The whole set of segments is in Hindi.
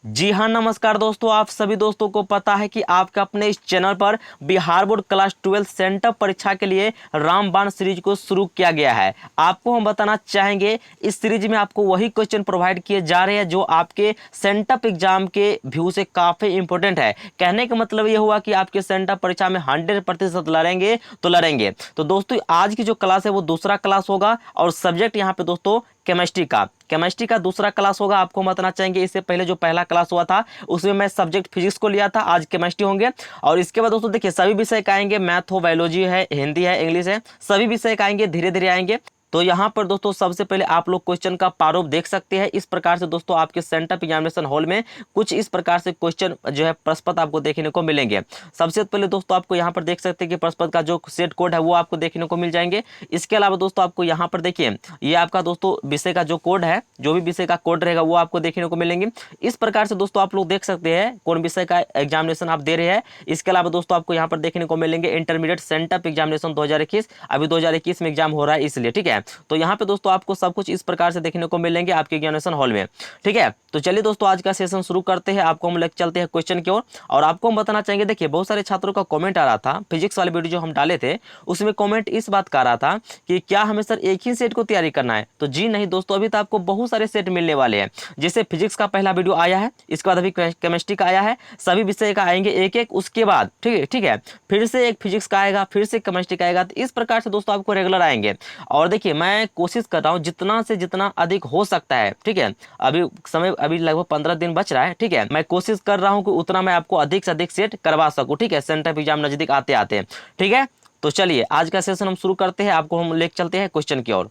जी हाँ, नमस्कार दोस्तों। आप सभी दोस्तों को पता है कि आपके अपने इस चैनल पर बिहार बोर्ड क्लास 12 सेंटअप परीक्षा के लिए रामबाण सीरीज को शुरू किया गया है। आपको हम बताना चाहेंगे इस सीरीज में आपको वही क्वेश्चन प्रोवाइड किए जा रहे हैं जो आपके सेंटअप एग्जाम के व्यू से काफी इंपॉर्टेंट है। कहने का मतलब ये हुआ कि आपके सेंटअप परीक्षा में 100% लड़ेंगे तो लड़ेंगे। तो दोस्तों आज की जो क्लास है वो दूसरा क्लास होगा और सब्जेक्ट यहाँ पे दोस्तों केमिस्ट्री का दूसरा क्लास होगा। आपको हम बताना चाहेंगे इससे पहले जो पहला क्लास हुआ था उसमें मैं सब्जेक्ट फिजिक्स को लिया था, आज केमिस्ट्री होंगे। और इसके बाद दोस्तों देखिए सभी विषय का आएंगे, मैथ हो, बायोलॉजी है, हिंदी है, इंग्लिश है, सभी विषय का आएंगे, धीरे धीरे आएंगे। तो यहाँ पर दोस्तों सबसे पहले आप लोग क्वेश्चन का प्रारूप देख सकते हैं। इस प्रकार से दोस्तों आपके सेंटअप एग्जामिनेशन हॉल में कुछ इस प्रकार से क्वेश्चन जो है प्रश्न पत्र आपको देखने को मिलेंगे। सबसे पहले दोस्तों आपको यहाँ पर देख सकते हैं कि प्रश्न पत्र का जो सेट कोड है वो आपको देखने को मिल जाएंगे। इसके अलावा दोस्तों आपको यहाँ पर देखिए ये आपका दोस्तों विषय का जो कोड है, जो भी विषय का कोड रहेगा वो आपको देखने को मिलेंगे। इस प्रकार से दोस्तों आप लोग देख सकते हैं कौन विषय का एग्जामिनेशन आप दे रहे हैं। इसके अलावा दोस्तों आपको यहाँ पर देखने को मिलेंगे इंटरमीडिएट सेंटअप एग्जामिनेशन 2021, अभी 2021 में एग्जाम हो रहा है इसलिए, ठीक है। तो यहाँ पे दोस्तों आपको सब कुछ इस प्रकार से देखने को मिलेंगे आपके एग्जामिनेशन हॉल में, ठीक है। तो चलिए दोस्तों आज का सेशन शुरू करते हैं। आपको हम लेकर चलते हैं क्वेश्चन की ओर और आपको हम बताना चाहेंगे, देखिए बहुत सारे छात्रों का कमेंट आ रहा था फिजिक्स वाले वीडियो जो हम डाले थे उसमें कमेंट इस बात का आ रहा था कि क्या हमें सर एक ही सेट को तैयारी करना है। तो जी नहीं दोस्तों, अभी तो आपको बहुत सारे सेट मिलने वाले हैं। जैसे फिजिक्स का पहला वीडियो आया है, इसके बाद अभी केमिस्ट्री का आया है, सभी विषय का आएंगे एक एक, उसके बाद ठीक है फिर से एक फिजिक्स का आएगा, फिर से केमिस्ट्री का आएगा। तो इस प्रकार से दोस्तों आपको रेगुलर आएंगे। और देखिए मैं कोशिश कर रहा हूँ जितना से जितना अधिक हो सकता है, ठीक है। अभी समय अभी लगभग 15 दिन बच रहा है, ठीक है। मैं कोशिश कर रहा हूँ कि उतना मैं आपको अधिक से अधिक सेट करवा सकूँ, ठीक है, सेंटर एग्जाम नजदीक आते आते, ठीक है। तो चलिए आज का सेशन हम शुरू करते हैं। आपको हम लेकर चलते हैं क्वेश्चन की ओर।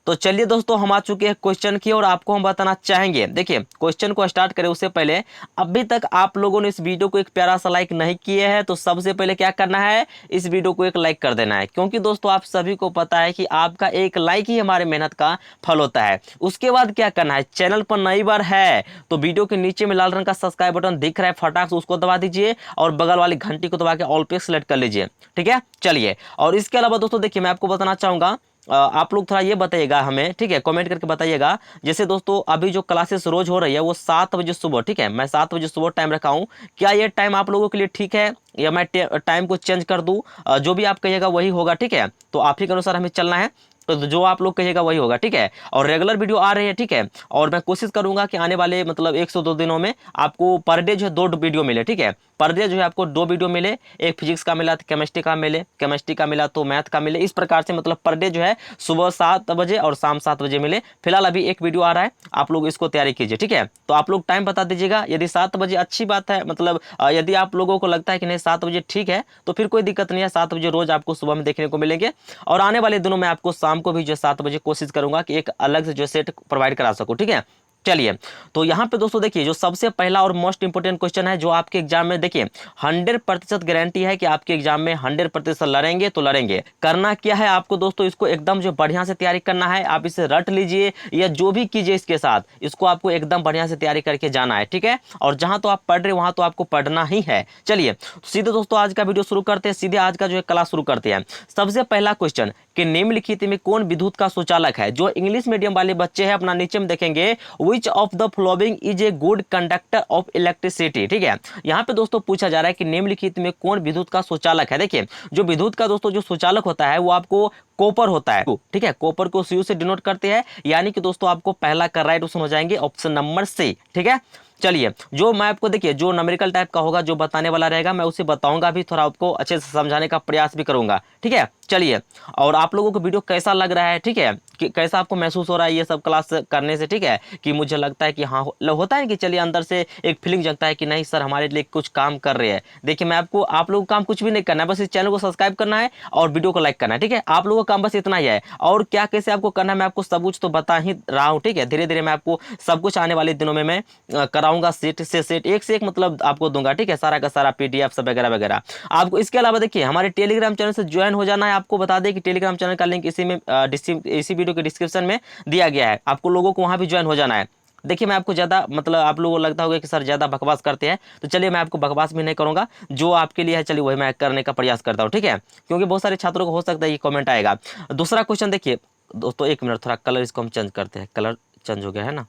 तो चलिए दोस्तों हम आ चुके हैं क्वेश्चन की और आपको हम बताना चाहेंगे, देखिए क्वेश्चन को स्टार्ट करें उससे पहले अभी तक आप लोगों ने इस वीडियो को एक प्यारा सा लाइक नहीं किए हैं तो सबसे पहले क्या करना है, इस वीडियो को एक लाइक कर देना है। क्योंकि दोस्तों आप सभी को पता है कि आपका एक लाइक ही हमारे मेहनत का फल होता है। उसके बाद क्या करना है, चैनल पर नई बार है तो वीडियो के नीचे में लाल रंग का सब्सक्राइब बटन दिख रहा है, फटाक से उसको दबा दीजिए और बगल वाली घंटी को दबा के ऑल पे सेलेक्ट कर लीजिए, ठीक है। चलिए और इसके अलावा दोस्तों देखिए मैं आपको बताना चाहूंगा, आप लोग थोड़ा ये बताइएगा हमें, ठीक है, कमेंट करके बताइएगा। जैसे दोस्तों अभी जो क्लासेस रोज हो रही है वो 7 बजे सुबह, ठीक है, मैं 7 बजे सुबह टाइम रखा हूँ। क्या ये टाइम आप लोगों के लिए ठीक है या मैं टाइम को चेंज कर दूँ? जो भी आप कहिएगा वही होगा, ठीक है। तो आप ही के अनुसार हमें चलना है, तो जो आप लोग कहिएगा वही होगा, ठीक है। और रेगुलर वीडियो आ रही है, ठीक है। और मैं कोशिश करूंगा कि आने वाले मतलब 102 दिनों में आपको पर डे जो है 2 वीडियो मिले, ठीक है। पर डे जो है आपको 2 वीडियो मिले, एक फिजिक्स का मिला तो केमिस्ट्री का मिले, केमिस्ट्री का मिला तो मैथ का मिले। इस प्रकार से मतलब पर डे जो है सुबह 7 बजे और शाम 7 बजे मिले। फिलहाल अभी एक वीडियो आ रहा है, आप लोग इसको तैयारी कीजिए, ठीक है। तो आप लोग टाइम बता दीजिएगा, यदि 7 बजे अच्छी बात है, मतलब यदि आप लोगों को लगता है कि नहीं 7 बजे ठीक है तो फिर कोई दिक्कत नहीं है, 7 बजे रोज आपको सुबह में देखने को मिलेंगे। और आने वाले दिनों में आपको शाम को भी जो 7 बजे कोशिश करूंगा कि एक अलग से जो सेट प्रोवाइड करा सकूं, ठीक है। चलिए तो यहाँ पे दोस्तों देखिए जो सबसे पहला और मोस्ट इंपोर्टेंट क्वेश्चन है जो आपके एग्जाम में, देखिए 100% गारंटी है कि आपके एग्जाम में 100% लड़ेंगे तो लड़ेंगे। करना क्या है आपको दोस्तों, इसको एकदम जो बढ़िया से तैयारी करना है। आप इसे रट लीजिए या जो भी कीजिए इसके साथ, इसको आपको एकदम बढ़िया से तैयारी करके जाना है, ठीक है। और जहां तो आप पढ़ रहे वहां तो आपको पढ़ना ही है। चलिए सीधे दोस्तों आज का वीडियो शुरू करते हैं, सीधे आज का जो है क्लास शुरू करते हैं। सबसे पहला क्वेश्चन कि निम्नलिखित में कौन विद्युत का सुचालक है। जो इंग्लिश मीडियम वाले बच्चे हैं अपना नीचे में देखेंगे, which of the following is a good conductor of electricity, ठीक है। यहाँ पे दोस्तों पूछा जा रहा है कि निम्नलिखित में कौन विद्युत का सुचालक है। देखिए जो विद्युत का दोस्तों जो सुचालक होता है वो आपको कॉपर होता है, ठीक है। कॉपर को सीयू से डिनोट करते हैं, यानी कि दोस्तों आपको पहला का राइट ऑप्शन हो जाएंगे ऑप्शन नंबर सी, ठीक है। चलिए जो मैं आपको देखिए जो न्यूमेरिकल टाइप का होगा जो बताने वाला रहेगा मैं उसे बताऊंगा भी, थोड़ा आपको अच्छे से समझाने का प्रयास भी करूंगा, ठीक है। चलिए और आप लोगों को वीडियो कैसा लग रहा है, ठीक है, कि कैसा आपको महसूस हो रहा है ये सब क्लास करने से, ठीक है। कि मुझे लगता है कि हाँ होता है कि चलिए अंदर से एक फीलिंग जगता है कि नहीं सर हमारे लिए कुछ काम कर रहे हैं। देखिए मैं आपको, आप लोगों को काम कुछ भी नहीं करना है, बस इस चैनल को सब्सक्राइब करना है और वीडियो को लाइक करना है, ठीक है। आप लोगों का काम बस इतना ही है। और क्या कैसे आपको करना है मैं आपको सब कुछ तो बता ही रहा हूँ, ठीक है। धीरे धीरे मैं आपको सब कुछ आने वाले दिनों में मैं कराऊंगा, सेट से सेट एक से एक मतलब आपको दूंगा, ठीक है। सारा का सारा पीडीएफ सब वगैरह वगैरह आपको। इसके अलावा देखिए हमारे टेलीग्राम चैनल से ज्वाइन हो जाना है। आपको बता दें कि टेलीग्राम चैनल का लिंक इसी में इसी वीडियो के डिस्क्रिप्शन में दिया गया है, आपको लोगों को वहां भी ज्वाइन हो जाना है। देखिए मैं आपको ज़्यादा मतलब आप लोगों को लगता होगा कि सर ज़्यादा बकवास करते हैं, तो चलिए मैं आपको बकवास भी नहीं करूंगा, जो आपके लिए है चलिए वही मैं करने का प्रयास करता हूँ, ठीक है। क्योंकि बहुत सारे छात्रों को हो सकता है ये कमेंट आएगा। दूसरा क्वेश्चन देखिए दोस्तों, एक मिनट थोड़ा कलर इसको हम चेंज करते हैं, कलर चेंज हो गया है ना,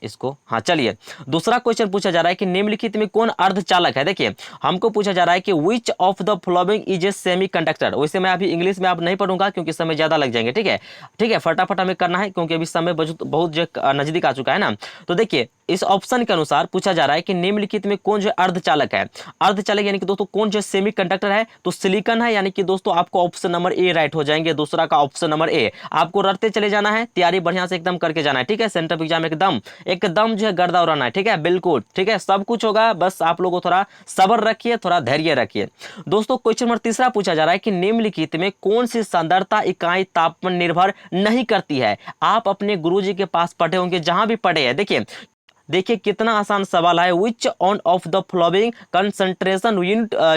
इसको, हाँ चलिए। दूसरा क्वेश्चन पूछा जा रहा है कि निम्नलिखित में कौन अर्धचालक है। देखिए हमको पूछा जा रहा है कि which of the following is a semi conductor. वैसे मैं अभी इंग्लिश में आप नहीं पढ़ूंगा क्योंकि समय ज्यादा लग जाएंगे, ठीक है। ठीक है, फटाफट हमें करना है क्योंकि अभी समय बहुत जो नजदीक आ चुका है ना। तो देखिए इस ऑप्शन के अनुसार पूछा जा रहा है कि निम्नलिखित में कौन जो अर्धचालक है। अर्धचालक यानी कि दोस्तों कौन जो सेमी कंडक्टर है, तो सिलिकॉन है, यानी कि दोस्तों आपको ऑप्शन नंबर ए राइट हो जाएंगे। दूसरा का ऑप्शन नंबर ए। आपको रटते चले जाना है, तैयारी बढ़िया से एकदम करके जाना है, ठीक है। सेंटर एग्जाम एकदम एकदम जो है गर्दा उड़ाना है, ठीक है, बिल्कुल ठीक है, सब कुछ होगा, बस आप लोगों को थोड़ा सब्र रखिए, थोड़ा धैर्य रखिए। दोस्तों क्वेश्चन नंबर तीसरा पूछा जा रहा है कि निम्नलिखित में कौन सी सांद्रता इकाई तापमान निर्भर नहीं करती है। आप अपने गुरुजी के पास पढ़े होंगे, जहां भी पढ़े हैं। देखिए देखिए कितना आसान सवाल है। Which one of the following concentration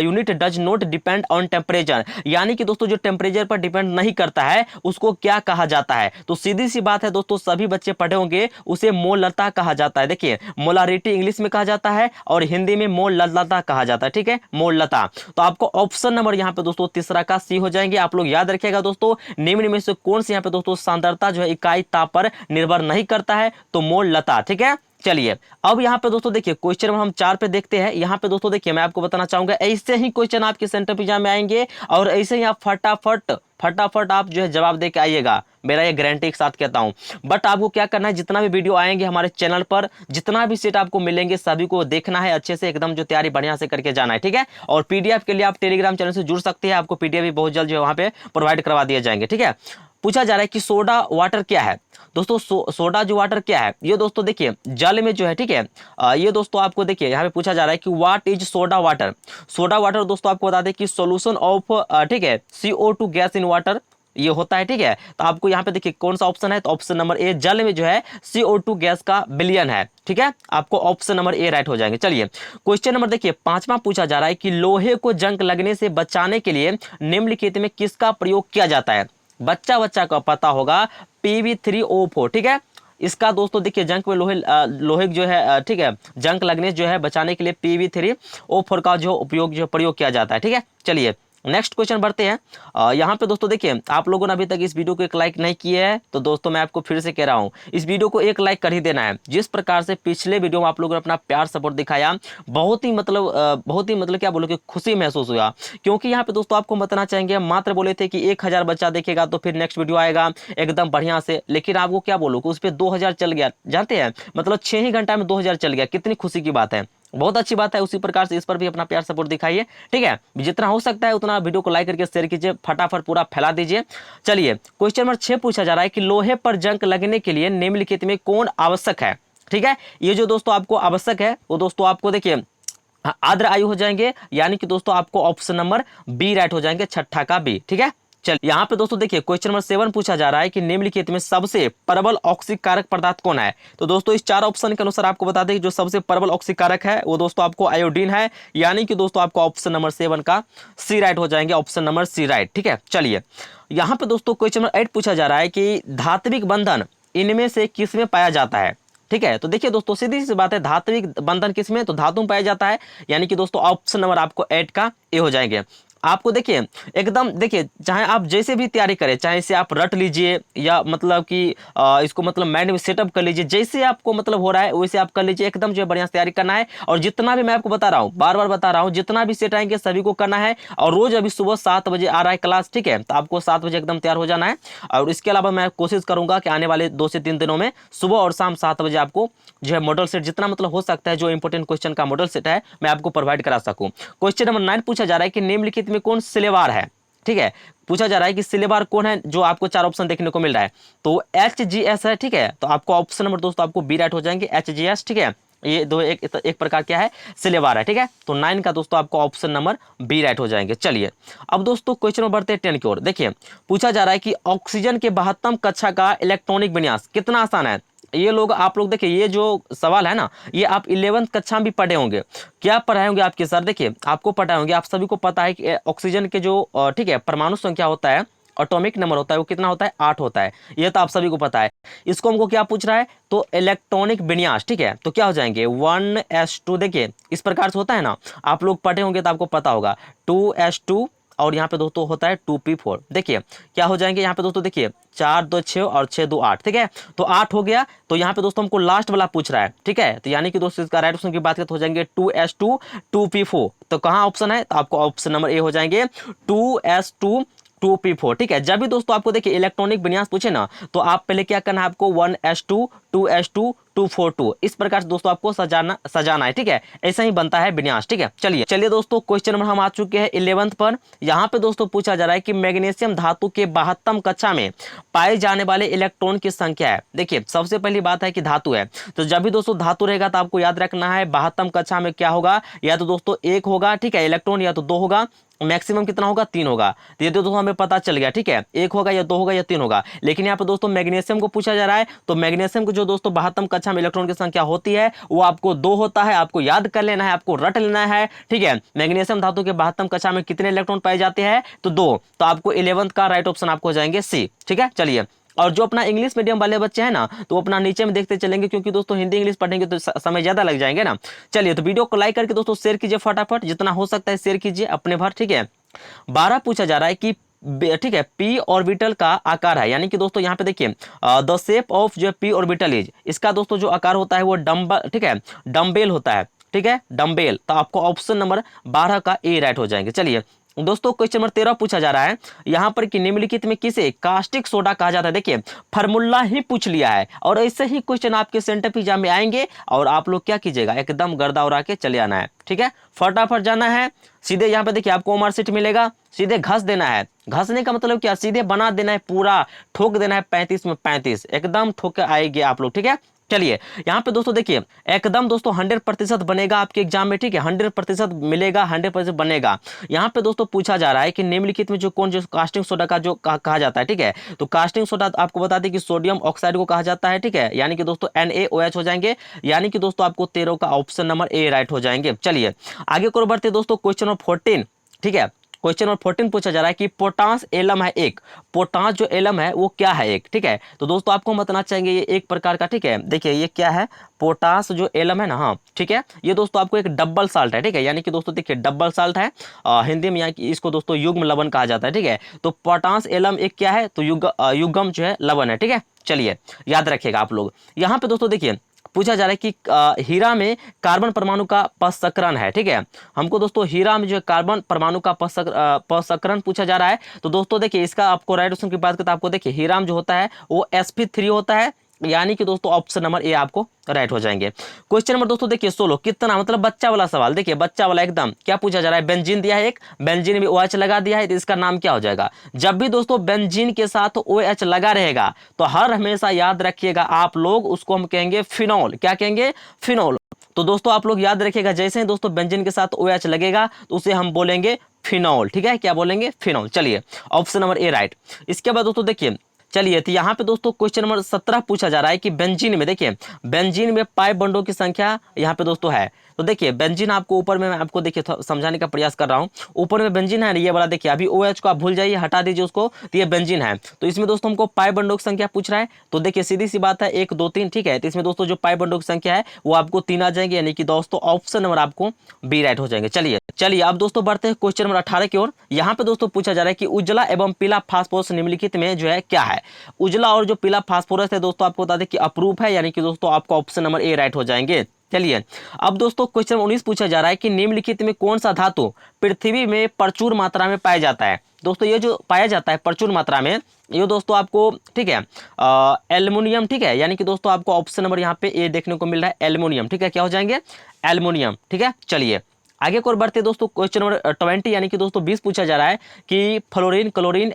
unit does not depend on temperature, यानी कि दोस्तों जो टेम्परेचर पर डिपेंड नहीं करता है उसको क्या कहा जाता है। तो सीधी सी बात है दोस्तों, सभी बच्चे पढ़े होंगे, उसे मोलता कहा जाता है। देखिए मोलारिटी इंग्लिश में कहा जाता है और हिंदी में मोलता कहा जाता है, ठीक है, मोलता। तो आपको ऑप्शन नंबर यहाँ पे दोस्तों तीसरा का सी हो जाएंगे। आप लोग याद रखिएगा दोस्तों, निम्न में से कौन सी यहाँ पे दोस्तों सांद्रता जो है इकाई ताप पर निर्भर नहीं करता है, तो मोलता, ठीक है। चलिए अब यहाँ पे दोस्तों देखिए क्वेश्चन नंबर हम 4 पे देखते हैं। यहाँ पे दोस्तों देखिए मैं आपको बताना चाहूंगा, ऐसे ही क्वेश्चन आपके सेंटर एग्जाम में आएंगे और ऐसे ही आप फटाफट आप जो है जवाब दे के आइएगा, मेरा ये गारंटी के साथ कहता हूं। बट आपको क्या करना है, जितना भी वीडियो आएंगे हमारे चैनल पर, जितना भी सेट आपको मिलेंगे सभी को देखना है अच्छे से, एकदम जो तैयारी बढ़िया से करके जाना है, ठीक है। और पीडीएफ के लिए आप टेलीग्राम चैनल से जुड़ सकते हैं, आपको पीडीएफ भी बहुत जल्द जो है वहां पे प्रोवाइड करवा दिए जाएंगे, ठीक है। पूछा जा रहा है कि सोडा वाटर क्या है। दोस्तों सोडा जो वाटर क्या है, ये दोस्तों देखिए जल में जो है, ठीक है। ये दोस्तों आपको देखिए यहाँ पे पूछा जा रहा है कि what is soda water. Soda water दोस्तों आपको बता दें कि सॉल्यूशन ऑफ, ठीक है, CO2 गैस इन वाटर ये होता है, ठीक है। तो आपको यहाँ पे देखिए कौन सा ऑप्शन है, तो ऑप्शन नंबर ए, जल में जो है CO2 गैस का विलयन है, ठीक है। आपको ऑप्शन नंबर ए राइट हो जाएंगे। चलिए क्वेश्चन नंबर देखिए 5वां पूछा जा रहा है कि लोहे को जंग लगने से बचाने के लिए निम्नलिखित में किसका प्रयोग किया जाता है। बच्चा को पता होगा PB3O4, ठीक है। इसका दोस्तों देखिए जंग में लोहे जो है, ठीक है, जंग लगने जो है बचाने के लिए PB3O4 का जो उपयोग जो प्रयोग किया जाता है, ठीक है। चलिए नेक्स्ट क्वेश्चन बढ़ते हैं। यहाँ पे दोस्तों देखिए आप लोगों ने अभी तक इस वीडियो को एक लाइक नहीं किया है, तो दोस्तों मैं आपको फिर से कह रहा हूँ, इस वीडियो को एक लाइक कर ही देना है। जिस प्रकार से पिछले वीडियो में आप लोगों ने अपना प्यार सपोर्ट दिखाया, बहुत ही मतलब क्या बोलो कि खुशी महसूस हुआ। क्योंकि यहाँ पे दोस्तों आपको बताना चाहेंगे, मात्र बोले थे कि 1000 बच्चा देखेगा तो फिर नेक्स्ट वीडियो आएगा एकदम बढ़िया से, लेकिन आपको क्या बोलो कि उस पर 2000 चल गया, जानते हैं, मतलब 6 ही घंटा में 2000 चल गया। कितनी खुशी की बात है, बहुत अच्छी बात है। उसी प्रकार से इस पर भी अपना प्यार सपोर्ट दिखाइए, ठीक है। जितना हो सकता है उतना वीडियो को लाइक करके शेयर कीजिए, फटाफट पूरा फैला दीजिए। चलिए क्वेश्चन नंबर 6 पूछा जा रहा है कि लोहे पर जंग लगने के लिए निम्नलिखित में कौन आवश्यक है, ठीक है। ये जो दोस्तों आपको आवश्यक है वो दोस्तों आपको देखिए आर्द्र आयु हो जाएंगे, यानी कि दोस्तों आपको ऑप्शन नंबर बी राइट हो जाएंगे, छठा का बी, ठीक है। चल यहाँ पे दोस्तों देखिए क्वेश्चन नंबर 7 पूछा जा रहा है कि निम्नलिखित में सबसे प्रबल ऑक्सीकारक पदार्थ कौन है। तो दोस्तों इस 4 ऑप्शन के अनुसार आपको बता दें कि जो सबसे प्रबल ऑक्सीकारक है वो दोस्तों आपको आयोडीन है, यानी कि दोस्तों आपको ऑप्शन नंबर 7 का सी राइट हो जाएंगे, ऑप्शन नंबर सी राइट, ठीक है। चलिए यहाँ पे दोस्तों क्वेश्चन नंबर 8 पूछा जा रहा है कि धात्विक बंधन इनमें से किस में पाया जाता है, ठीक है। तो देखिए दोस्तों सीधी सी बात है, धात्विक बंधन किस में, तो धातु में पाया जाता है, यानी कि दोस्तों ऑप्शन नंबर आपको 8 का ए हो जाएंगे। आपको देखिए एकदम देखिए, चाहे आप जैसे भी तैयारी करें, चाहे इसे आप रट लीजिए या मतलब कि इसको मतलब माइंड में सेटअप कर लीजिए, जैसे आपको मतलब हो रहा है वैसे आप कर लीजिए, एकदम जो है बढ़िया तैयारी करना है। और जितना भी मैं आपको बता रहा हूँ, बार बार बता रहा हूँ, जितना भी सेट आएंगे सभी को करना है। और रोज अभी सुबह 7 बजे आ रहा है क्लास, ठीक है, तो आपको 7 बजे एकदम तैयार हो जाना है। और इसके अलावा मैं कोशिश करूंगा कि आने वाले 2 से 3 दिनों में सुबह और शाम 7 बजे आपको जो है मॉडल सेट जितना मतलब हो सकता है, जो इंपोर्टेंट क्वेश्चन का मॉडल सेट है, मैं आपको प्रोवाइड करा सकूं। क्वेश्चन नंबर 9 पूछा जा रहा है कि निम्नलिखित में कौन सिलेवार है, ठीक है। पूछा जा रहा है कि सिलेवार कौन है, जो आपको 4 ऑप्शन देखने को मिल रहा है, तो HGS है, ठीक है। तो आपको ऑप्शन नंबर दोस्तों आपको बी राइट हो जाएंगे, HGS, ठीक है। ये दो एक प्रकार क्या है, सिलेवार है, ठीक है। तो 9 का दोस्तों आपको ऑप्शन नंबर बी राइट हो जाएंगे। चलिए अब दोस्तों क्वेश्चन नंबर बढ़ते हैं 10 की ओर। देखिए पूछा जा रहा है कि ऑक्सीजन के 72 कक्षा का इलेक्ट्रॉनिक विन्यास कितना आसान है। ये लोग आप लोग देखिए, ये जो सवाल है ना, ये आप 11th कक्षा में भी पढ़े होंगे। क्या पढ़ाए होंगे आपके सर, देखिए आपको पढ़ाए होंगे, आप सभी को पता है कि ऑक्सीजन के जो ठीक है परमाणु संख्या होता है, एटॉमिक नंबर होता है, वो कितना होता है, 8 होता है। ये तो आप सभी को पता है। इसको हमको क्या पूछ रहा है, तो इलेक्ट्रॉनिक विन्यास, ठीक है। तो क्या हो जाएंगे 1s2, देखिए इस प्रकार से होता है ना, आप लोग पढ़े होंगे तो आपको पता होगा 2s2 और यहाँ पे दोस्तों होता है 2p4। देखिए क्या हो जाएंगे यहाँ पे दोस्तों, देखिए 4 2 6 और 6 2 8, ठीक है। तो 8 हो गया। तो यहाँ पे दोस्तों हमको लास्ट वाला पूछ रहा है, ठीक है। तो यानी कि दोस्तों इसका राइट ऑप्शन की बात करें तो हो जाएंगे 2s2 2p4। तो कहाँ ऑप्शन है, तो आपको ऑप्शन नंबर ए हो जाएंगे 2s2 2p4, ठीक है। जब भी दोस्तों आपको देखिए इलेक्ट्रॉनिक विन्यास पूछे ना, तो आप पहले क्या करना है, आपको 1s2 2s2 242 इस प्रकार से दोस्तों आपको सजाना है, ठीक है। ऐसा ही बनता है विन्यास, ठीक है। चलिए दोस्तों क्वेश्चन नंबर हम आ चुके हैं 11th पर। यहाँ पे दोस्तों पूछा जा रहा है कि मैग्नीशियम धातु के 72 कक्षा में पाए जाने वाले इलेक्ट्रॉन की संख्या है। देखिए सबसे पहली बात है कि धातु है, तो जब भी दोस्तों धातु रहेगा तो आपको याद रखना है 72 कक्षा में क्या होगा, या तो दोस्तों 1 होगा, ठीक है, इलेक्ट्रॉन, या तो 2 होगा, मैक्सिमम कितना होगा, 3 होगा। तो ये दोस्तों हमें पता चल गया, ठीक है, 1 होगा या 2 होगा या 3 होगा। लेकिन यहाँ पे दोस्तों मैग्नीशियम को पूछा जा रहा है, तो मैग्नीशियम को जो दोस्तों 72 कक्षा में इलेक्ट्रॉन की संख्या होती है वो आपको 2 होता है। आपको याद कर लेना है, आपको रट लेना है, ठीक है। मैग्नीशियम धातु के 72 कक्षा में कितने इलेक्ट्रॉन पाए जाते हैं, तो 2। तो आपको 11th का राइट ऑप्शन आपको हो जाएंगे सी, ठीक है। चलिए, और जो अपना इंग्लिश मीडियम वाले बच्चे हैं ना, तो अपना नीचे में देखते चलेंगे, क्योंकि दोस्तों हिंदी इंग्लिश पढ़ेंगे तो समय ज्यादा लग जाएंगे ना। चलिए तो वीडियो को लाइक करके दोस्तों शेयर कीजिए, फटाफट जितना हो सकता है शेयर कीजिए अपने भर, ठीक है। 12 पूछा जा रहा है कि ठीक है पी ऑर्बिटल का आकार है, यानी कि दोस्तों यहाँ पे देखिए द शेप ऑफ जो पी ऑर्बिटल इज, इसका दोस्तों जो आकार होता है वो डम्बल, ठीक है, डम्बेल होता है, ठीक है, डम्बेल। तो आपको ऑप्शन नंबर 12 का ए राइट हो जाएंगे। चलिए दोस्तों क्वेश्चन नंबर 13 पूछा जा रहा है यहाँ पर कि निम्नलिखित में किसे कास्टिक सोडा कहा जाता है। देखिए फार्मूला ही पूछ लिया है, और ऐसे ही क्वेश्चन आपके सेंटर एग्जाम में आएंगे, और आप लोग क्या कीजिएगा, एकदम गर्दा उड़ा के चले आना है, ठीक है। फटाफट जाना है सीधे, यहाँ पे देखिए आपको मार्कशीट मिलेगा, सीधे घस देना है। घसने का मतलब क्या, सीधे बना देना है, पूरा ठोक देना है 35 में 35, एकदम ठोक के आएंगे आप लोग, ठीक है। चलिए यहाँ पे दोस्तों देखिए एकदम दोस्तों 100% बनेगा आपके एग्जाम में, ठीक है, 100% मिलेगा, 100% बनेगा। यहाँ पे दोस्तों पूछा जा रहा है कि निम्नलिखित में जो कास्टिंग सोडा का जो कहा जाता है, ठीक है। तो कास्टिंग सोडा आपको बता दें कि सोडियम ऑक्साइड को कहा जाता है, ठीक है, यानी कि दोस्तों NaOH हो जाएंगे, यानी कि दोस्तों आपको 13 का ऑप्शन नंबर ए राइट हो जाएंगे। चलिए आगे को बढ़ते दोस्तों क्वेश्चन नंबर 14, ठीक है। क्वेश्चन नंबर 14 पूछा जा रहा है कि पोटास एलम है एक, पोटास जो एलम है वो क्या है एक, ठीक है। तो दोस्तों आपको बताना चाहेंगे ये एक प्रकार का, ठीक है, देखिए ये क्या है, पोटास जो एलम है ना, हाँ ठीक है, ये दोस्तों आपको एक डबल साल्ट है, ठीक है, यानी कि दोस्तों देखिए डबल साल्ट है, हिंदी में इसको दोस्तों युग्म लवण कहा जाता है, ठीक है। तो पोटास एलम एक क्या है, तो युग्म जो है लवण है, ठीक है। चलिए याद रखिएगा आप लोग। यहाँ पे दोस्तों देखिए पूछा जा रहा है कि हीरा में कार्बन परमाणु का पसकरण है, ठीक है। हमको दोस्तों हीरा में जो कार्बन परमाणु का पसकरण पूछा जा रहा है, तो दोस्तों देखिए इसका आपको राइट ऑप्शन की बात करते आपको देखिए हीरा में जो होता है वो sp3 होता है, यानी कि दोस्तों ऑप्शन नंबर ए आपको राइट हो जाएंगे। क्वेश्चन नंबर दोस्तों देखिए 16 कितना, मतलब बच्चा वाला सवाल, देखिए बच्चा वाला एकदम क्या पूछा जा रहा है, बेंजीन दिया है एक, बेंजीन में OH लगा दिया है, तो इसका नाम क्या हो जाएगा। जब भी दोस्तों बेंजीन के साथ OH लगा रहेगा तो हर हमेशा याद रखिएगा आप लोग, उसको हम कहेंगे फिनॉल, क्या कहेंगे, फिनॉल। तो दोस्तों आप लोग याद रखिएगा, जैसे ही दोस्तों बेंजीन के साथ OH लगेगा तो उसे हम बोलेंगे फिनॉल, ठीक है, क्या बोलेंगे, फिनॉल। चलिए ऑप्शन नंबर ए राइट। इसके बाद दोस्तों देखिए, चलिए तो यहाँ पे दोस्तों क्वेश्चन नंबर 17 पूछा जा रहा है कि बेंजीन में, देखिए बेंजीन में पाई बंडों की संख्या यहाँ पे दोस्तों है। तो देखिए बेंजीन आपको ऊपर में मैं आपको देखिए समझाने का प्रयास कर रहा हूँ, ऊपर में बेंजीन है ये वाला, देखिए अभी OH को आप भूल जाइए, हटा दीजिए उसको, तो ये बेंजीन है। तो इसमें दोस्तों हमको पाई बंडों की संख्या पूछ रहा है, तो देखिए सीधी सी बात है 1 2 3, ठीक है। तो इसमें दोस्तों जो पाई बंडों की संख्या है वो आपको 3 आ जाएंगे, यानी कि दोस्तों ऑप्शन नंबर आपको बी राइट हो जाएंगे। चलिए अब दोस्तों बढ़ते हैं क्वेश्चन नंबर 18 की ओर। यहाँ पे दोस्तों पूछा जा रहा है कि उजला एवं पीला फास्फोरस निम्नलिखित में जो है क्या है। उजला और जो पीला फास्फोरस है दोस्तों आपको बता दें कि अप्रूव है, यानी कि दोस्तों आपका ऑप्शन नंबर ए राइट हो जाएंगे। चलिए अब दोस्तों क्वेश्चन 19 पूछा जा रहा है कि निम्नलिखित में कौन सा धातु पृथ्वी में प्रचुर मात्रा में पाया जाता है। दोस्तों ये जो पाया जाता है प्रचुर मात्रा में, ये दोस्तों आपको, ठीक है, एल्युमिनियम, ठीक है, यानी कि दोस्तों आपको ऑप्शन नंबर यहाँ पे ए देखने को मिल रहा है, एल्युमिनियम, ठीक है, क्या हो जाएंगे, एल्युमिनियम, ठीक है। चलिए आगे को बढ़ते दोस्तों क्वेश्चन नंबर 20 यानी कि दोस्तों 20 पूछा जा रहा है कि फ्लोरीन क्लोरीन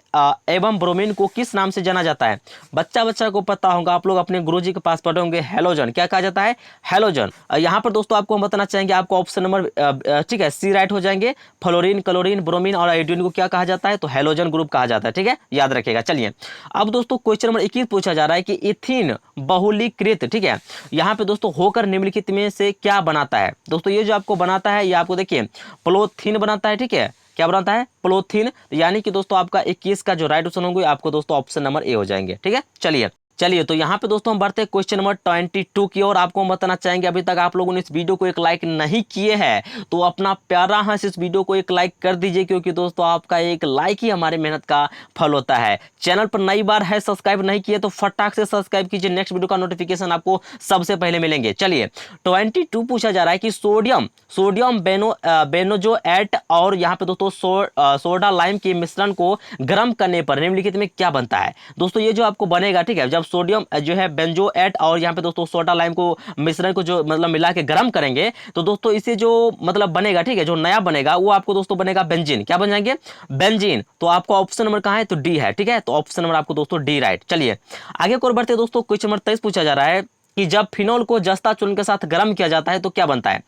एवं ब्रोमीन को किस नाम से जाना जाता है। बच्चा को पता होगा, आप लोग अपने गुरुजी के पास पढ़े होंगे, हैलोजन, क्या कहा जाता है, हैलोजन। यहाँ पर दोस्तों आपको हम बताना चाहेंगे, आपको ऑप्शन नंबर ठीक है सी राइट हो जाएंगे। फ्लोरीन क्लोरीन ब्रोमीन और आयोडीन को क्या कहा जाता है, तो हैलोजन ग्रुप कहा जाता है, ठीक है, याद रखिएगा। चलिए अब दोस्तों क्वेश्चन नंबर 21 पूछा जा रहा है कि इथिन बहुलीकृत, ठीक है, यहाँ पे दोस्तों होकर निम्नलिखित में से क्या बनाता है। दोस्तों ये जो आपको बनाता है ये आपको देखिए पोलोथीन बनाता है, ठीक है, क्या बनाता है, पोलोथीन, यानी कि दोस्तों आपका 21 का जो राइट ऑप्शन होंगे आपको दोस्तों ऑप्शन नंबर ए हो जाएंगे, ठीक है। चलिए तो यहाँ पे दोस्तों हम बढ़ते हैं क्वेश्चन नंबर 22 की ओर। आपको हम बताना चाहेंगे अभी तक आप लोगों ने इस वीडियो को एक लाइक नहीं किए हैं तो अपना प्यारा हंस इस वीडियो को एक लाइक कर दीजिए, क्योंकि दोस्तों आपका एक लाइक ही हमारे मेहनत का फल होता है। चैनल पर नई बार है, सब्सक्राइब नहीं किए तो फटाक से सब्सक्राइब कीजिए, नेक्स्ट वीडियो का नोटिफिकेशन आपको सबसे पहले मिलेंगे। चलिए 22 पूछा जा रहा है कि सोडियम सोडियम बेनोजोएट और यहाँ पे दोस्तों सोडा लाइम के मिश्रण को गर्म करने पर निम्नलिखित में क्या बनता है। दोस्तों ये जो आपको बनेगा, ठीक है, जब सोडियम जो है बेंजोएट और यहाँ पे दोस्तों सोडा लाइम को मिश्रण को जो मतलब मिला के गर्म करेंगे तो दोस्तों इसे जो मतलब बनेगा, ठीक है, जो नया बनेगा वो आपको दोस्तों बनेगा बेंजीन। क्या बन जाएंगे? बेंजीन। तो आपको ऑप्शन नंबर कहाँ है? तो डी है, ठीक है, तो ऑप्शन नंबर आपको दोस्तों डी राइट। चलिए आगे को बढ़ते दोस्तों, क्वेश्चन नंबर 23 पूछा जा रहा है कि जब फिनोल को जस्ता चूर्ण के साथ गर्म किया जाता है तो क्या बनता है।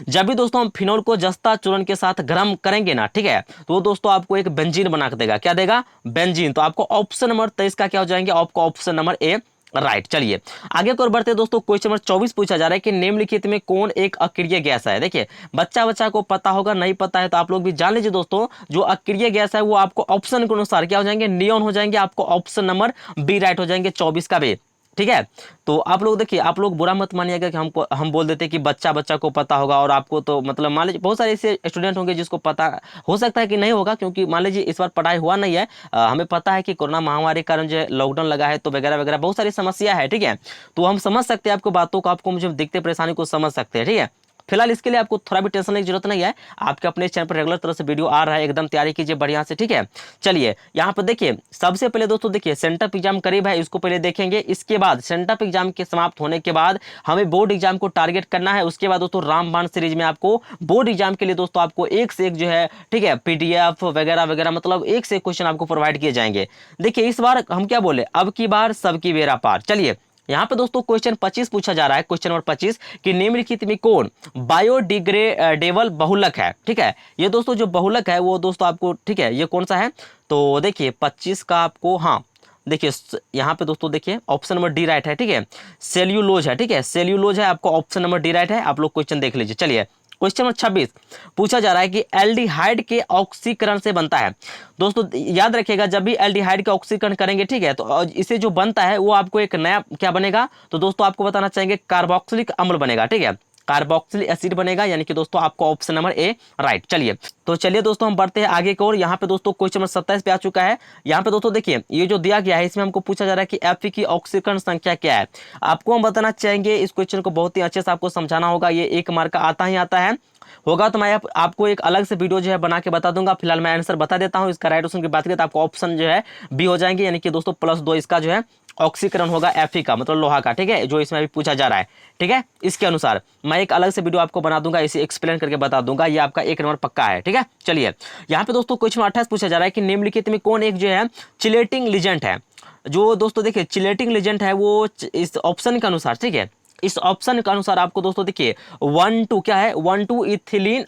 जब भी दोस्तों हम फिनोल को जस्ता चूर्ण के साथ गर्म करेंगे ना, ठीक है, तो दोस्तों आपको एक बेंजीन बना के देगा। क्या देगा? बेंजीन। तो आपको ऑप्शन नंबर 23 का क्या हो जाएंगे? आपको ऑप्शन नंबर ए राइट। चलिए आगे को बढ़ते दोस्तों, क्वेश्चन नंबर 24 पूछा जा रहा है कि निम्नलिखित में कौन एक अक्रिय गैस है। देखिए बच्चा को पता होगा, नहीं पता है तो आप लोग भी जान लीजिए दोस्तों। जो अक्रिय गैस है वो आपको ऑप्शन के अनुसार क्या हो जाएंगे? नियॉन हो जाएंगे। आपको ऑप्शन नंबर बी राइट हो जाएंगे, 24 का बी, ठीक है। तो आप लोग देखिए, आप लोग बुरा मत मानिएगा कि हम बोल देते कि बच्चा को पता होगा और आपको तो मतलब मान लीजिए बहुत सारे ऐसे स्टूडेंट होंगे जिसको पता हो सकता है कि नहीं होगा, क्योंकि मान लीजिए इस बार पढ़ाई हुआ नहीं है। हमें पता है कि कोरोना महामारी के कारण जो है लॉकडाउन लगा है तो वगैरह वगैरह बहुत सारी समस्या है, ठीक है। तो हम समझ सकते हैं आपको बातों को, आपको मुझे दिखते परेशानी को समझ सकते हैं, ठीक है। फिलहाल इसके लिए आपको थोड़ा भी टेंशन लेने की जरूरत नहीं है। आपके अपने चैनल पर रेगुलर तरह से वीडियो आ रहा है, एकदम तैयारी कीजिए बढ़िया से, ठीक है। चलिए यहाँ पर देखिए, सबसे पहले दोस्तों देखिए सेंटअप एग्जाम करीब है, इसको पहले देखेंगे। इसके बाद सेंटअप एग्जाम के समाप्त होने के बाद हमें बोर्ड एग्जाम को टारगेट करना है। उसके बाद दोस्तों रामबाण सीरीज में आपको बोर्ड एग्जाम के लिए दोस्तों आपको एक से एक जो है, ठीक है, पीडीएफ वगैरह वगैरह मतलब एक से एक क्वेश्चन आपको प्रोवाइड किए जाएंगे। देखिए इस बार हम क्या बोले, अब की बार सबकी बेड़ा पार। चलिए यहाँ पे दोस्तों क्वेश्चन 25 पूछा जा रहा है, क्वेश्चन नंबर 25 कि निम्नलिखित में कौन बायोडिग्रेडेबल बहुलक है, ठीक है। ये दोस्तों जो बहुलक है वो दोस्तों आपको, ठीक है, ये कौन सा है? तो देखिए 25 का आपको, हाँ देखिए यहाँ पे दोस्तों देखिए ऑप्शन नंबर डी राइट है, ठीक है, सेल्यूलोज है, ठीक है, सेल्यूलोज है, आपको ऑप्शन नंबर डी राइट है। आप लोग क्वेश्चन देख लीजिए। चलिए क्वेश्चन नंबर 26 पूछा जा रहा है कि एल्डिहाइड के ऑक्सीकरण से बनता है। दोस्तों याद रखिएगा, जब भी एल्डिहाइड का ऑक्सीकरण करेंगे, ठीक है, तो इसे जो बनता है वो आपको एक नया क्या बनेगा, तो दोस्तों आपको बताना चाहेंगे कार्बोक्सिलिक अम्ल बनेगा, ठीक है, कार्बोक्सिलिक एसिड बनेगा, यानी कि दोस्तों आपको ऑप्शन नंबर ए राइट। चलिए तो चलिए दोस्तों हम बढ़ते हैं आगे की ओर। यहाँ पे दोस्तों क्वेश्चन नंबर 27 पे आ चुका है। यहाँ पे दोस्तों देखिए ये जो दिया गया है इसमें हमको पूछा जा रहा है कि Fe की ऑक्सीकरण संख्या क्या है। आपको हम बताना चाहेंगे, इस क्वेश्चन को बहुत ही अच्छे से आपको समझाना होगा, ये 1 मार्क का आता ही आता है। होगा तो मैं आपको एक अलग से वीडियो जो है बना के बता दूंगा। फिलहाल मैं आंसर बता देता हूँ। इसका राइट ऑप्शन की बात करें तो आपको ऑप्शन जो है बी हो जाएंगे, यानी कि दोस्तों +2 इसका जो है ऑक्सीकरण होगा Fe का, मतलब लोहा का, ठीक है, जो इसमें अभी पूछा जा रहा है, ठीक है। इसके अनुसार मैं एक अलग से वीडियो आपको बना दूंगा, इसे एक्सप्लेन करके बता दूंगा। ये आपका 1 नंबर पक्का है, ठीक है। चलिए यहाँ पे दोस्तों क्वेश्चन 28 पूछा जा रहा है कि निम्नलिखित में कौन एक जो है चिलेटिंग लिजेंट है। जो दोस्तों देखिए चिलेटिंग लिजेंट है वो इस ऑप्शन के अनुसार, ठीक है, इस ऑप्शन के अनुसार आपको दोस्तों देखिए 1,2 क्या है, 1,2 इथिलीन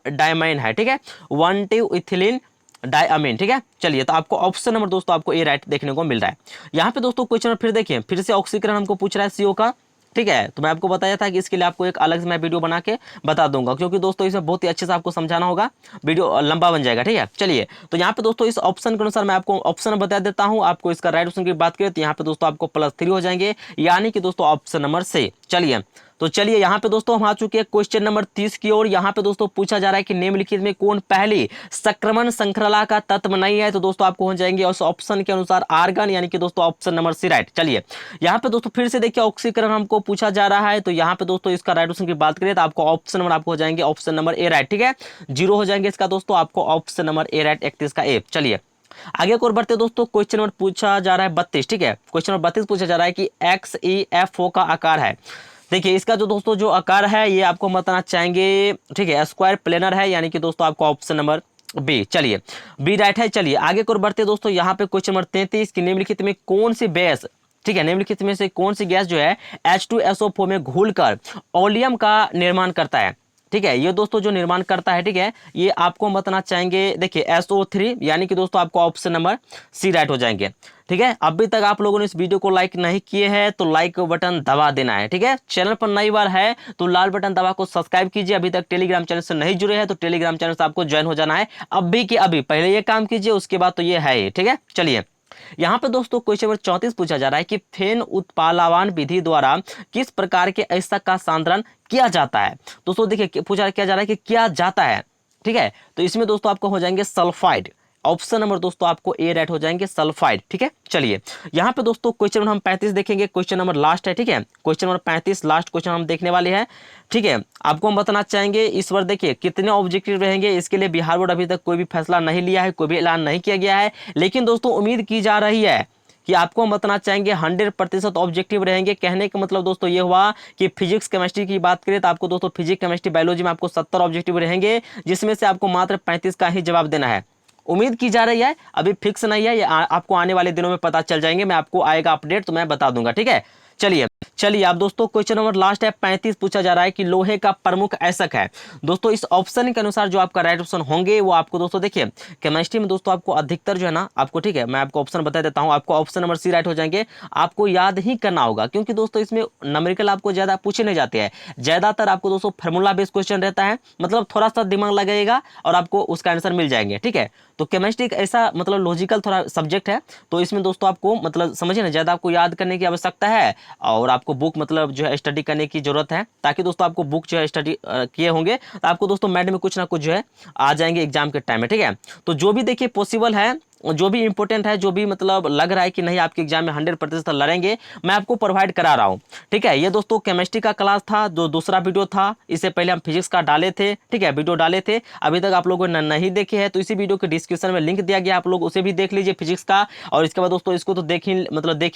डायमाइन है, ठीक है, 1,2 इथिलीन डायमीन, ठीक है। चलिए तो आपको ऑप्शन नंबर दोस्तों आपको ए राइट देखने को मिल रहा है। यहाँ पे दोस्तों क्वेश्चन फिर देखिए, फिर से ऑक्सीकरण हमको पूछ रहा है CO का, ठीक है। तो मैं आपको बताया था कि इसके लिए आपको एक अलग से मैं वीडियो बना के बता दूंगा, क्योंकि दोस्तों इसमें बहुत ही अच्छे से आपको समझाना होगा, वीडियो लंबा बन जाएगा, ठीक है। चलिए तो यहाँ पे दोस्तों इस ऑप्शन के अनुसार मैं आपको ऑप्शन बता देता हूँ। आपको इसका राइट ऑप्शन की बात करें तो यहाँ पे दोस्तों आपको +3 हो जाएंगे, यानी कि दोस्तों ऑप्शन नंबर से। चलिए तो चलिए यहाँ पे दोस्तों हम आ चुके हैं क्वेश्चन नंबर 30 की ओर। यहाँ पे दोस्तों पूछा जा रहा है कि निम्नलिखित में कौन पहली संक्रमण श्रृंखला का तत्व नहीं है। तो दोस्तों आपको हो जाएंगे उस ऑप्शन के अनुसार आर्गन, यानी कि दोस्तों ऑप्शन नंबर सी राइट। चलिए यहाँ पे दोस्तों फिर से देखिए ऑक्सीकरण हमको पूछा जा रहा है, तो यहाँ पे दोस्तों इसका राइट ऑप्शन की बात करें तो आपको ऑप्शन नंबर आपको हो जाएंगे ऑप्शन नंबर ए राइट, ठीक है, 0 हो जाएंगे इसका दोस्तों, आपको ऑप्शन नंबर ए राइट 31 का ए। चलिए आगे को बढ़ते दोस्तों, क्वेश्चन नंबर पूछा जा रहा है 32, ठीक है, क्वेश्चन नंबर 32 पूछा जा रहा है कि XeFO का आकार है। देखिए इसका जो दोस्तों जो आकार है ये आपको बताना चाहेंगे, ठीक है, स्क्वायर प्लेनर है, यानी कि दोस्तों आपको ऑप्शन नंबर बी। चलिए बी राइट है। चलिए आगे को बढ़ते दोस्तों, यहाँ पे क्वेश्चन नंबर 33 की निम्नलिखित में कौन सी गैस, ठीक है, निम्नलिखित में से कौन सी गैस जो है H2SO4 में घुलकर ओलियम का निर्माण करता है, ठीक है, ये दोस्तों जो निर्माण करता है, ठीक है, ये आपको बताना चाहेंगे। देखिए SO3, यानी कि दोस्तों आपको ऑप्शन नंबर सी राइट हो जाएंगे, ठीक है। अभी तक आप लोगों ने इस वीडियो को लाइक नहीं किए हैं तो लाइक बटन दबा देना है, ठीक है। चैनल पर नई बार है तो लाल बटन दबा को सब्सक्राइब कीजिए। अभी तक टेलीग्राम चैनल से नहीं जुड़े हैं तो टेलीग्राम चैनल से आपको ज्वाइन हो जाना है अभी के अभी। पहले ये काम कीजिए, उसके बाद तो ये है ही, ठीक है। चलिए यहाँ पे दोस्तों क्वेश्चन नंबर 34 पूछा जा रहा है कि फेन उत्पालावान विधि द्वारा किस प्रकार के अयस्क का सांद्रण किया जाता है। दोस्तों देखिए पूछा क्या जा रहा है कि किया जाता है, ठीक है। तो इसमें दोस्तों आपको हो जाएंगे सल्फाइड, ऑप्शन नंबर दोस्तों आपको ए राइट हो जाएंगे, सल्फाइड, ठीक है। चलिए यहाँ पे दोस्तों क्वेश्चन नंबर हम 35 देखेंगे, क्वेश्चन नंबर लास्ट है, ठीक है। क्वेश्चन नंबर 35 लास्ट क्वेश्चन हम देखने वाले हैं, ठीक है। आपको हम बताना चाहेंगे इस बार देखिए कितने ऑब्जेक्टिव रहेंगे, इसके लिए बिहार बोर्ड अभी तक कोई भी फैसला नहीं लिया है, कोई भी ऐलान नहीं किया गया है, लेकिन दोस्तों उम्मीद की जा रही है कि आपको हम बताना चाहेंगे 100% ऑब्जेक्टिव रहेंगे। कहने का मतलब दोस्तों ये हुआ कि फिजिक्स केमिस्ट्री की बात करें तो आपको दोस्तों फिजिक्स केमिस्ट्री बायोलॉजी में आपको 70 ऑब्जेक्टिव रहेंगे, जिसमें से आपको मात्र 35 का ही जवाब देना है। उम्मीद की जा रही है, अभी फिक्स नहीं है, ये आपको आने वाले दिनों में पता चल जाएंगे, मैं आपको आएगा अपडेट तो मैं बता दूंगा, ठीक है। चलिए आप दोस्तों क्वेश्चन नंबर लास्ट है 35 पूछा जा रहा है कि लोहे का प्रमुख अयस्क है। दोस्तों इस ऑप्शन के अनुसार जो आपका राइट ऑप्शन होंगे वो आपको दोस्तों देखिए केमिस्ट्री में दोस्तों आपको अधिकतर जो है ना आपको, ठीक है, मैं आपको ऑप्शन बता देता हूं, आपको ऑप्शन नंबर सी राइट हो जाएंगे। आपको याद ही करना होगा क्योंकि दोस्तों इसमें न्यूमेरिकल आपको ज्यादा पूछे नहीं जाते हैं, ज्यादातर आपको दोस्तों फार्मूला बेस्ड क्वेश्चन रहता है, मतलब थोड़ा सा दिमाग लगेगा और आपको उसका आंसर मिल जाएंगे, ठीक है। तो केमिस्ट्री एक ऐसा मतलब लॉजिकल थोड़ा सब्जेक्ट है, तो इसमें दोस्तों आपको मतलब समझिए ना ज्यादा आपको याद करने की आवश्यकता है और आपको बुक मतलब जो है स्टडी करने की जरूरत है, ताकि दोस्तों आपको बुक जो है स्टडी किए होंगे तो आपको दोस्तों मैड में कुछ ना कुछ जो है आ जाएंगे एग्जाम के टाइम में, ठीक है। तो जो भी देखिए पॉसिबल है, जो भी इंपॉर्टेंट है, जो भी मतलब लग रहा है कि नहीं आपके एग्जाम में 100% लड़ेंगे, मैं आपको प्रोवाइड करा रहा हूं, ठीक है। ये दोस्तों केमिस्ट्री का क्लास था, जो दूसरा वीडियो था, इससे पहले हम फिजिक्स का डाले थे, ठीक है, वीडियो डाले थे, अभी तक आप लोगों ने नहीं देखे हैं तो इसी वीडियो के डिस्क्रिप्शन में लिंक दिया गया, आप लोग उसे भी देख लीजिए फिजिक्स का। और इसके बाद दोस्तों इसको तो देख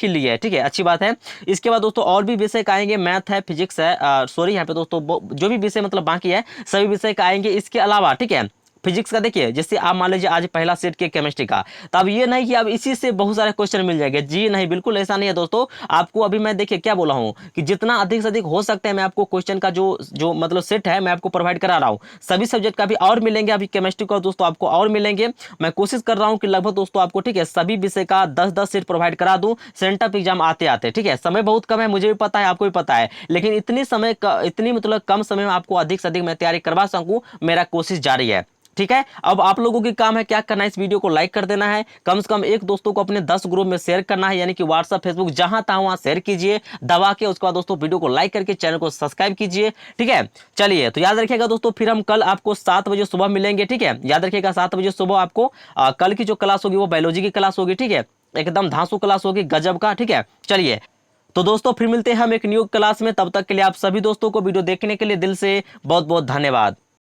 ही लिए, ठीक है, अच्छी बात है। इसके बाद दोस्तों और भी विषय का आएंगे, मैथ है, फिजिक्स है, सॉरी यहाँ पे दोस्तों जो भी विषय मतलब बाकी है सभी विषय का आएंगे इसके अलावा, ठीक है। फिजिक्स का देखिए जैसे आप मान लीजिए आज पहला सेट के केमिस्ट्री का, तो अब ये नहीं कि अब इसी से बहुत सारे क्वेश्चन मिल जाएंगे, जी नहीं, बिल्कुल ऐसा नहीं है दोस्तों। आपको अभी मैं देखिए क्या बोला हूँ कि जितना अधिक से अधिक हो सकता है मैं आपको क्वेश्चन का जो मतलब सेट है मैं आपको प्रोवाइड करा रहा हूँ, सभी सब्जेक्ट का भी और मिलेंगे, अभी केमिस्ट्री का दोस्तों आपको और मिलेंगे। मैं कोशिश कर रहा हूँ कि लगभग दोस्तों आपको, ठीक है, सभी विषय का 10-10 सेट प्रोवाइड करा दूं सेंटर एग्जाम आते आते, ठीक है। समय बहुत कम है, मुझे भी पता है, आपको भी पता है, लेकिन इतनी मतलब कम समय में आपको अधिक से अधिक मैं तैयारी करवा सकूं, मेरा कोशिश जारी है, ठीक है। अब आप लोगों की काम है क्या करना है, इस वीडियो को लाइक कर देना है, कम से कम एक दोस्तों को अपने 10 ग्रुप में शेयर करना है, यानी कि व्हाट्सएप फेसबुक जहां तहां वहां शेयर कीजिए दबा के। उसके बाद दोस्तों वीडियो को लाइक करके चैनल को सब्सक्राइब कीजिए, ठीक है। चलिए तो याद रखिएगा दोस्तों, फिर हम कल आपको 7 बजे सुबह मिलेंगे, ठीक है, याद रखिएगा 7 बजे सुबह आपको कल की जो क्लास होगी वो बायोलॉजी की क्लास होगी, ठीक है, एकदम धांसू क्लास होगी गजब का, ठीक है। चलिए तो दोस्तों फिर मिलते हैं हम एक न्यू क्लास में, तब तक के लिए आप सभी दोस्तों को वीडियो देखने के लिए दिल से बहुत बहुत धन्यवाद।